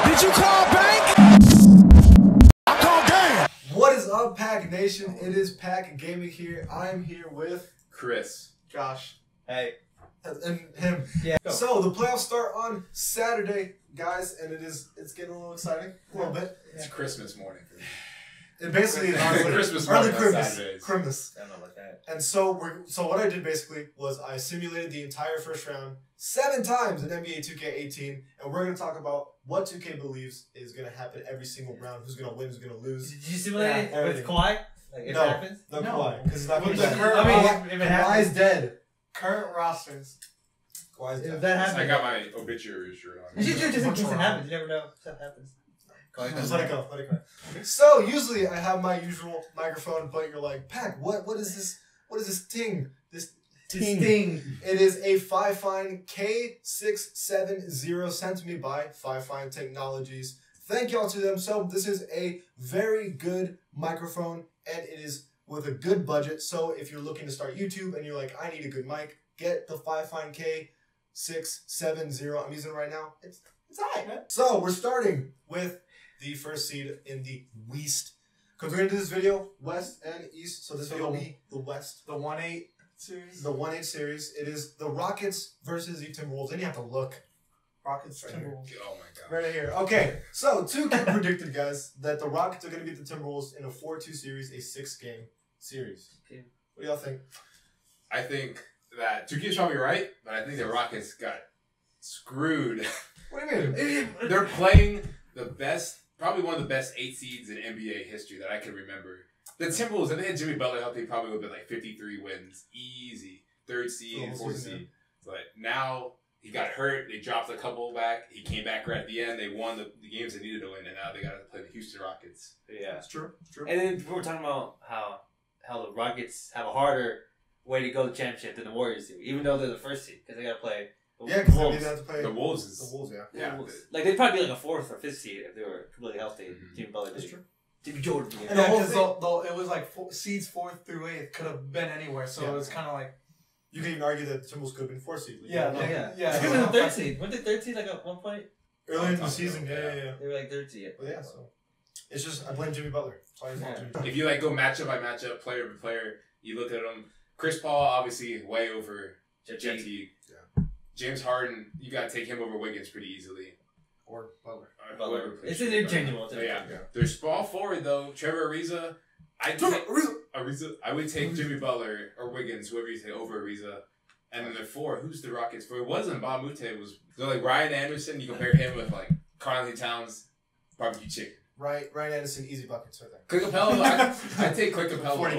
Did you call bank? I called game. What is up, Pack Nation? It is Pack Gaming here. I'm here with Chris, Josh, hey, and him. Yeah. So the playoffs start on Saturday, guys, and it's getting a little exciting, a little bit. it's Christmas morning. It basically is early Christmas early morning on Christmas. Saturdays. Christmas. I don't know about that. And so what I did basically was I simulated the entire first round 7 times in NBA 2K18, and we're gonna talk about what 2K believes is gonna happen every single round, who's gonna win, who's gonna lose. Did you simulate it with everything. Kawhi? Like, if it happens? No, Kawhi, because it's not gonna With the happen. current- I mean, if it happens. Kawhi's dead. Current rosters. Kawhi's If dead. that I happens. got my obituary shirt on. You should do it just in case it happens. You never know. Stuff happens. Just let it go. Let it go. So usually I have my usual microphone, but you're like, Pack, what is this? What is this thing? This Thing. It is a Fifine K670 sent to me by Fifine Technologies. Thank y'all to them. So this is a very good microphone, and it is with a good budget. So if you're looking to start YouTube and you're like, I need a good mic, get the Fifine K670. I'm using it right now. It's alright, man. So we're starting with the first seed in the West. Because we're going to do this video, West and East. So this video will be the West. The 1-8 series. The 1-8 series. It is the Rockets versus the Timberwolves. Then you have to look. Rockets, Right Timberwolves. Oh my god. Right here. Okay. So 2K predicted, guys, that the Rockets are going to beat the Timberwolves in a 4-2 series, a 6-game series. Okay. What do y'all think? I think that 2K's probably right, but I think the Rockets got screwed. What do you mean? They're playing the best, probably one of the best 8 seeds in NBA history that I can remember. The Timberwolves, if they had Jimmy Butler healthy, probably would have been like 53 wins. Easy. 3rd seed, 4th seed. But now he got hurt. They dropped a couple back. He came back right at the end. They won the games they needed to win, and now they got to play the Houston Rockets. Yeah. It's true. It's true. And then we were talking about how the Rockets have a harder way to go to the championship than the Warriors do, even though they're the first seed, because they got to play the Yeah, because Wolves. they have to play The Wolves is... the Wolves, yeah. Yeah. Like, they'd probably be like a 4th or 5th seed if they were completely healthy. Mhm. Jimmy Butler That's did. true. Jimmy Jordan. And Yeah. the Yeah, whole because it was like seeds 4th through 8th could have been anywhere, so Yeah. it was kind of like You can even argue that the Timberwolves could have been 4th seed. yeah. They were the 3rd seed. Weren't they 3rd seed like at one point? Earlier in the season, yeah. They were like 3rd seed. But yeah, so it's just I blame Jimmy Butler. That's why he's not Jimmy Butler. If you like go matchup by matchup, player by player, you look at them. Chris Paul, obviously, way over JT. Yeah. James Harden, you got to take him over Wiggins pretty easily. Or Butler. Whoever plays It's Jimmy interchangeable. Butler. Yeah. Their small forward, though, Trevor Ariza. I would take Jimmy Butler or Wiggins, whoever you take, over Ariza. And then the 4, who's the Rockets for? It wasn't Bob Mute. It was like Ryan Anderson. You compare him with like Carly Towns, barbecue chicken. Ryan Anderson, easy buckets right there. Clint Capella, I take Clint Capella 40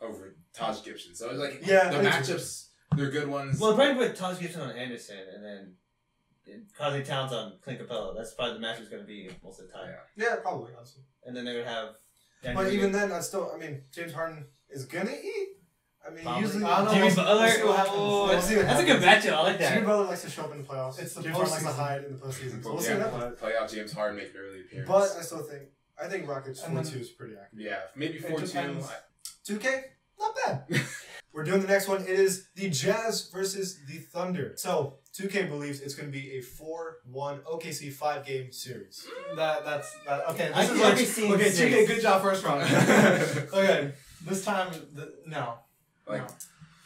over Taj Gibson. So it's like Yeah, the me too. matchups, they're good ones. Well, probably put Taj Gibson on Anderson and then Carly Towns on Clint Capella. That's probably the match is going to be most of the time. Yeah, probably, honestly. And then they would have. But even then, James Harden is gonna eat. I mean, Probably. usually. I don't know. Jimmy We'll Butler. see what happens. Oh, We'll see what that's a good matchup. I like Jimmy that. Butler likes to show up in the playoffs. It's the James Harden likes to postseason. hide in the postseason. So we'll see Yeah. what happens. Playoff James Harden make an early appearance. But I think Rockets And then- 4-2 is pretty accurate. yeah, maybe It 4-2. depends. 2K, not bad. We're doing the next one. It is the Jazz versus the Thunder. So 2K believes it's going to be a 4-1 OKC 5-game series. that's okay. I This is can like already see okay. six. 2K, good job first round. Okay, this time no. Like,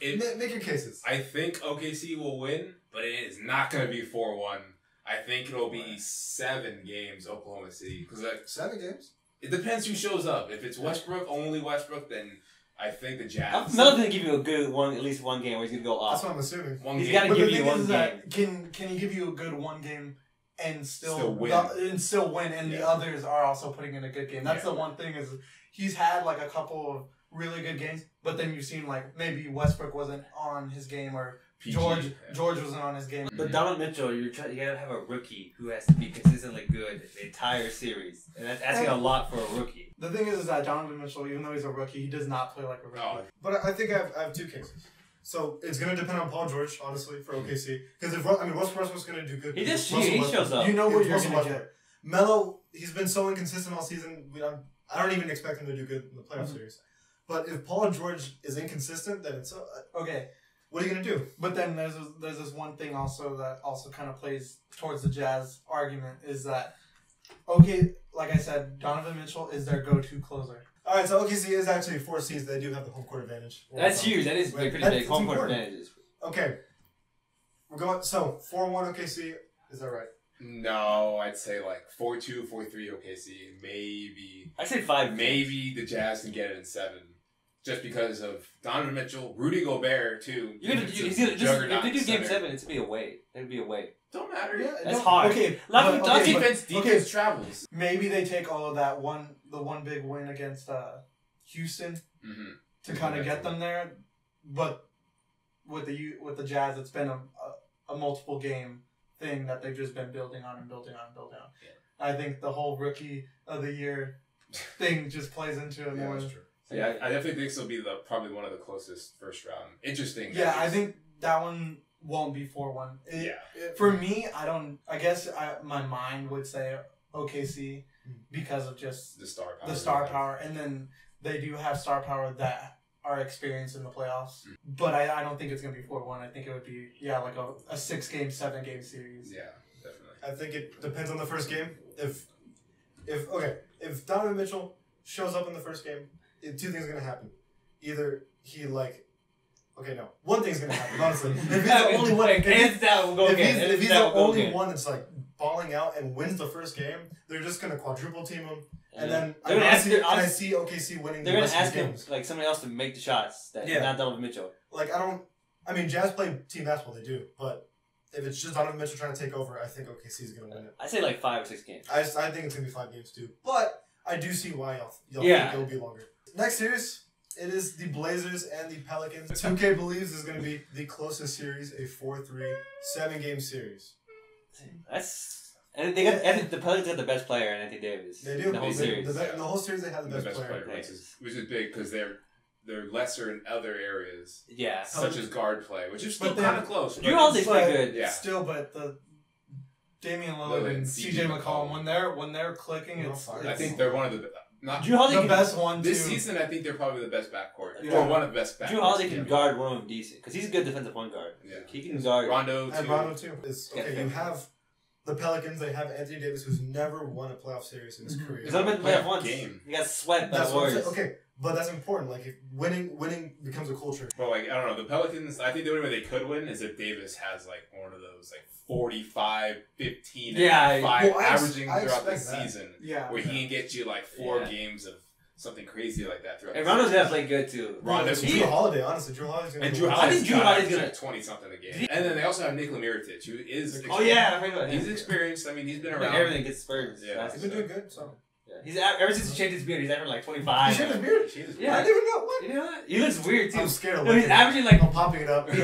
No. Make your cases. I think OKC will win, but it is not going to be 4-1. I think it'll be 7 games, Oklahoma City. Because 7 games? it depends who shows up. If it's Westbrook, only Westbrook, then I think the Jazz. Melo's going to give you a good one, at least one game where he's going to go off. That's what I'm assuming. One He's game. gotta But give the you thing one is game. that can he give you a good one game and Still win. and still win, and the others are also putting in a good game. That's the one thing is he's had like a couple of really good games, but then you've seen like maybe Westbrook wasn't on his game or PG, George yeah. George wasn't on his game. But Donovan Mitchell, you gotta have a rookie who has to be consistently good the entire series, and that's asking a lot for a rookie. The thing is that Donovan Mitchell, even though he's a rookie, he does not play like a rookie. Oh, But I think I have 2 cases. So it's going to depend on Paul George, honestly, for OKC. Because if Russell Westbrook's going to do good. He just Russell he Westbrook- shows up. You know what It's you're Russell gonna Westbrook. get. Melo, he's been so inconsistent all season. I don't even expect him to do good in the playoff Mhm. series. But if Paul George is inconsistent, then it's Okay, what are you gonna do? but then there's this one thing also that also kind of plays towards the Jazz argument is that Okay, like I said, Donovan Mitchell is their go-to closer. All right, so OKC is actually 4 seeds. They do have the home court advantage. That's huge. That is Right. pretty That's big. Home court important. advantages. Okay, we're going. So 4-1 OKC. Is that right? No, I'd say like 4-2, 4-3 OKC. Maybe. I say 5. Maybe the Jazz can get it in 7. Just because of Donovan Mitchell, Rudy Gobert, too. You're gonna, It's he's a gonna, just, if juggernaut they do Game center. 7, it's gonna be away. It'd be away. Don't matter. That's hard. Okay, Lucky but- Doncic- okay, but- Defense travels. maybe they take all of that the one big win against Houston Mm-hmm. to kind of get them there, but with the Jazz, it's been a multiple game thing that they've just been building on and building on and building on. Yeah. I think the whole rookie of the year thing just plays into it Yeah, more. that's true. Yeah, I definitely think this will be probably one of the closest first round. Interesting. Yeah, I think that one won't be 4-1. Yeah. For me, I guess my mind would say OKC because of just The star power. the star power, and then they do have star power that are experienced in the playoffs. But I don't think it's gonna be 4-1. I think it would be like a 6-game, 7-game series. Yeah, definitely. I think it depends on the first game. If Donovan Mitchell shows up in the first game, two things are gonna happen. Either one thing's gonna happen. Honestly, if he's the only one, Hands down, we'll go again. if Hands he's down, the we'll go only again. one that's like balling out and wins the first game, they're just gonna quadruple team him, and then They're gonna ask- I see OKC winning. They're the gonna rest of ask the him games. like somebody else to make the shots. Not Donovan Mitchell. Jazz play team basketball, they do, but if it's just Donovan Mitchell trying to take over, I think OKC is gonna win it. I say like 5 or 6 games. I think it's gonna be 5 games too, but I do see why y'all Yeah. think it'll be longer. Next series, it is the Blazers and the Pelicans. 2K believes is gonna be the closest series, a 4-3, 7-game series. And they got. I think the Pelicans got the best player in Anthony Davis. They do. The whole series. In the whole series, they have the best player. which is big because they're lesser in other areas, Yeah. such as guard play, which is still But kind of close. Drew but- Holiday's But pretty good. Yeah. Still, but the Damian Lillard Lillard, and CJ McCollum when they're clicking, it's I think they're one of the Drew Holiday the can, best one this too. season. I think they're probably the best backcourt, Yeah. or one of the best backcourts. Drew Holiday can Yeah. guard one of them decent because he's a good defensive point guard. Yeah. He can guard. Rondo And too. Rondo too. Yeah. You have the Pelicans. They have Anthony Davis, who's never won a playoff series in his career. He's only been to playoff once. game. He got swept by That's the what I'm saying. Warriors. Okay, but that's important. Like if winning becomes a culture. But like I don't know, the Pelicans. I think the only way they could win is if Davis has like one of those like 45, 15, Yeah, and 5 well, I averaging I throughout the expect that. season, Yeah. where he can get you like 4 Yeah. games of something crazy like that throughout. And the Rondo's season. gonna play good too. Rondo- It's he- Drew Holiday, honestly. Drew Holiday's gonna And be Drew one. I think Drew Holiday's gonna- 20-something a game. And then they also have Nikola Mirotic, who is Oh yeah, I forgot about he's him. experienced. I mean, he's been Like around. everything gets Spurs. Yeah. That's- He's been doing good. So yeah. He's ever since he changed his beard, he's averaging like 25. he shaved his beard. Yeah. I didn't even know what. You know what? He looks weird too. I'm scared of No, he's looking. averaging like I'm popping it up. he's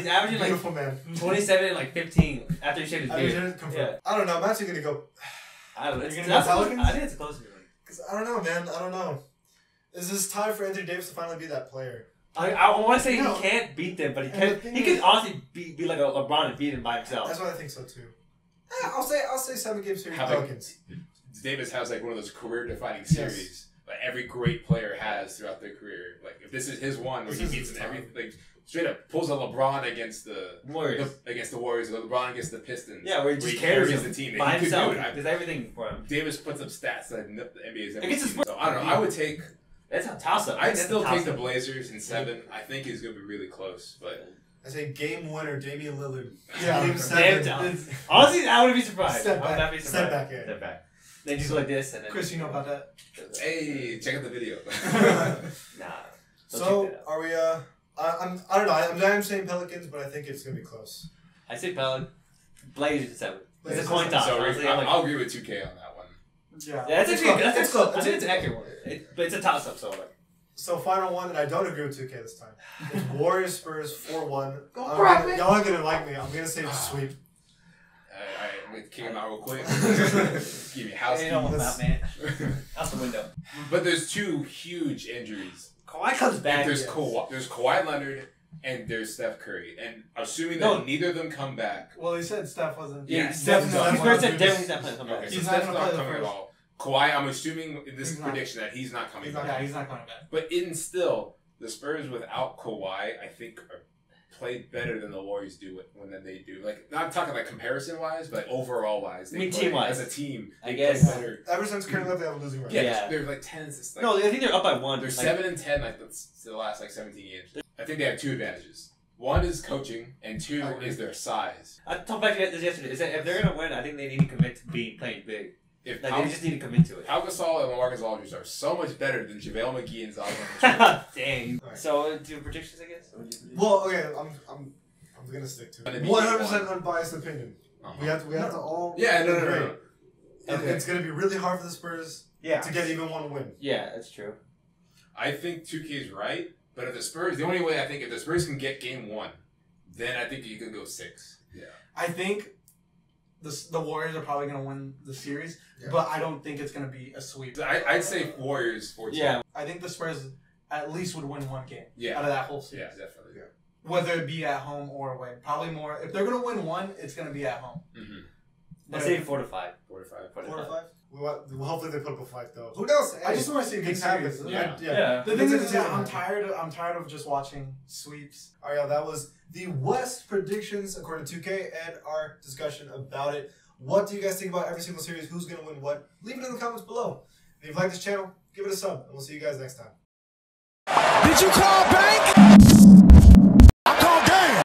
averaging like Beautiful man. 27 and like 15 after he shaved his I mean, beard. just confirm. Yeah. I don't know. I'm actually gonna go I don't know. You're gonna That's go close- Pelicans? I think it's a close one. because I don't know, man. I don't know. Is this time for Anthony Davis to finally be that player? I want to say No. he can't beat them, but he And can. the thing He could is- honestly be like a LeBron and beat him by himself. That's what I think so too. I'll say 7-game series. How about- Pelicans. Davis has like one of those career-defining Yes. series that every great player has throughout their career. Like if this is his one, where This he is beats his in every time. like straight up pulls a LeBron against the Warriors. against the Warriors, or LeBron against the Pistons. Yeah, where he just carries him the team. by He could himself. do it. Does everything for him. Davis puts up stats that the NBA's ever Against the seen. So I don't know. I would take. That's a toss-up. I'd That's still a take the toss-up. Blazers in 7. I think it's gonna be really close, but I say game winner, Damian Lillard. Yeah. Game Damn 7. down. Honestly, I wouldn't be surprised. Step I would back. not be Step surprised. back, yeah. Step back. Then just go like this and then. Chris, you know about that? hey, check out the video. Nah. Don't So check that out. are we? I don't know. I'm saying Pelicans, but I think it's gonna be close. I say Pelon. Blazers at 7. It's Blazers a coin at toss. So honestly. I'm like, I'll agree with 2K on that one. Yeah. yeah, that's It's actually close. that's It's close. I think it's an accurate one. But it's a toss-up, so like. So final one, and I don't agree with 2K this time. It's Warriors Spurs 4-1. Go I'm Brock, gonna- man. Y'all are gonna like me. I'm gonna say it's a sweep. Alright, I'm gonna kick him out real quick. Give me house Hey, you don't want Let's- that, man. Out the window. But there's 2 huge injuries. Kawhi comes back. There's yes. there's Kawhi Leonard and there's Steph Curry. And assuming that No. neither of them come back. Well, he said Steph wasn't. Yeah, Steph's Steph. not He's playing. said Denver's not playing. Come Okay, back. so He's not Steph's gonna not play the coming at first. all. Kawhi, I'm assuming in this He's not. prediction that he's not coming He's back. not. Yeah, he's not coming back. But in still, the Spurs without Kawhi, I think are played better than the Warriors do when they do. Like, not talking like comparison wise, but like overall wise. I mean, team wise. As a team, I they guess. play better. Ever since Curry left, they have a losing record. Yeah, they're like 10. Like, No, I think they're up by 1. they're Like, 7-10. Like the last like 17 games. I think they have 2 advantages. One is coaching, and 2 is their size. I talked about this yesterday. Is that if they're gonna win, I think they need to commit to playing big. If Like, they just need to commit to it. Pau Gasol and LaMarcus Aldridge are so much better than JaVale McGee and Zion. Dang. Right. So, do predictions, I guess? Well, okay, I'm gonna stick to it. 100% unbiased opinion. We have to all. Yeah, no. agree. Okay. It's gonna be really hard for the Spurs to get even one win. Yeah, that's true. I think 2K is right, but if the Spurs, the only way I think if the Spurs can get game 1, then I think you can go 6. Yeah. I think the Warriors are probably going to win the series, but I don't think it's going to be a sweep. I'd say Warriors 14. Yeah. I think the Spurs at least would win 1 game Yeah. out of that whole series. Yeah, definitely. Yeah. Whether it be at home or away. Probably more. If they're going to win 1, it's going to be at home. Mm-hmm. Let's say 4 to 5. 4 to 5. 4 to 5? Well, hopefully they put up a fight though. Who knows? I just want to see a good Things happen. series. Yeah. The thing is that I'm tired of just watching sweeps. Alright, y'all, that was the West predictions according to 2K and our discussion about it. What do you guys think about every single series? Who's going to win what? Leave it in the comments below. And if you like this channel, give it a sub, and we'll see you guys next time. Did you call bank?